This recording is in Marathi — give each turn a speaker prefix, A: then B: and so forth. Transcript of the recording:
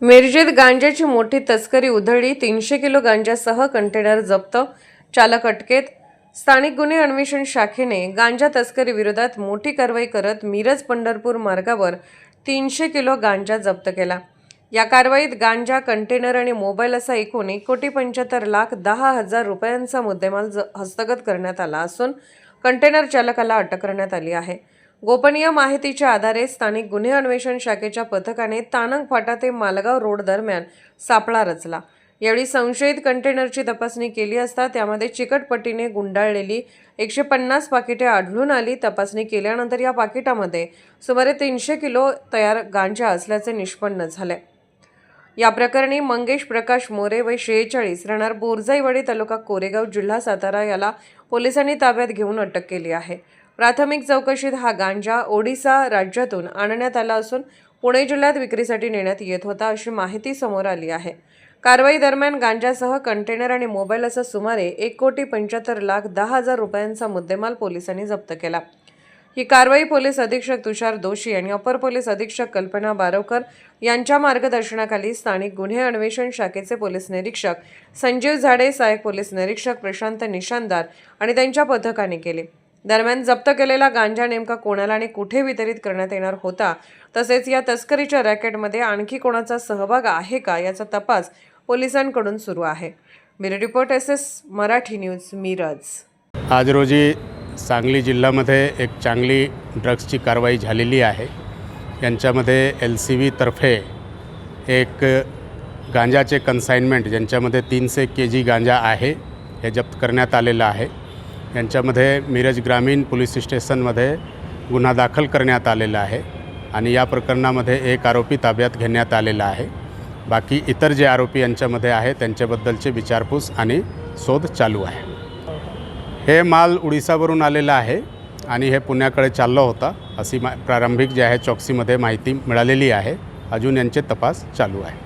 A: मिरजेत गांजाची मोठी तस्करी उधळली। 300 किलो गांजासह कंटेनर जप्त, चालक अटकेत। स्थानिक गुन्हे अन्वेषण शाखेने गांजा तस्करी विरोधात मोठी कारवाई करत मिरज पंढरपूर मार्गावर 300 किलो गांजा जप्त केला। या कारवाईत गांजा, कंटेनर आणि मोबाईल असा एकूण 1,75,10,000 रुपयांचा मुद्देमाल हस्तगत करण्यात आला असून कंटेनर चालकाला अटक करण्यात आली आहे। गोपनीय माहितीच्या आधारे स्थानिक गुन्हे अन्वेषण शाखेच्या पथकाने तानंग फाटा ते मालगाव रोड दरम्यान सापळा रचला। यावेळी संशयित कंटेनरची तपासणी केली असता त्यामध्ये चिकटपट्टीने गुंडाळलेली 150 पाकिटे आढळून आली। तपासणी केल्यानंतर या पाकिटामध्ये सुमारे 300 किलो तयार गांजा असल्याचे निष्पन्न झाले। या प्रकरणी मंगेश प्रकाश मोरे वय 46 राहणार बोरजाईवाडी तालुका कोरेगाव जिल्हा सातारा याला पोलिसांनी ताब्यात घेऊन अटक केली आहे। प्राथमिक चौकशीत हा गांजा ओडिशा राज्यातून आणण्यात आला असून पुणे जिल्ह्यात विक्रीसाठी नेण्यात येत होता अशी माहिती समोर आली आहे। कारवाई दरम्यान गांजासह कंटेनर आणि मोबाईल असा सुमारे 1,75,10,000 रुपयांचा मुद्देमाल पोलिसांनी जप्त केला। ही कारवाई पोलीस अधीक्षक तुषार दोशी आणि अपर पोलीस अधीक्षक कल्पना बारवकर यांच्या मार्गदर्शनाखाली स्थानिक गुन्हे अन्वेषण शाखेचे पोलीस निरीक्षक संजीव झाडे, सहाय्यक पोलीस निरीक्षक प्रशांत निशानदार आणि त्यांच्या पथकाने केली। दरम्यान जप्त केलेला गांजा नेमका कोणाला आणि कुठे वितरित करण्यात येणार होता, तसेच या तस्करीच्या रॅकेटमध्ये आणखी कोणाचा सहभाग आहे का याचा तपास पोलिसांकडून सुरू आहे। Bureau report SS Marathi news Miraj.
B: आज रोजी सांगली जिल्ह्यामध्ये एक चांगली ड्रग्सची कारवाई झालेली आहे। यांच्यामध्ये LCV तर्फे एक गांजाचे कन्साइनमेंट ज्यांच्यामध्ये 300 kg गांजा आहे हे जप्त करण्यात आलेलं आहे। यांच्यामध्ये मिरज ग्रामीण पोलीस स्टेशनमध्ये गुन्हा दाखल करण्यात आलेला आहे आणि या प्रकरणामध्ये एक आरोपी ताब्यात घेण्यात आलेला आहे। बाकी इतर जे आरोपी यांच्यामध्ये आहे त्यांच्याबद्दलचे विचारपूस आणि शोध चालू आहे। हे माल उडीसावरून आलेला आहे आणि हे पुण्याकडे चाललं होता अशी प्रारंभिक जे आहे चौकसीमध्ये माहिती मिळालेली आहे। अजून यांचे तपास चालू आहे।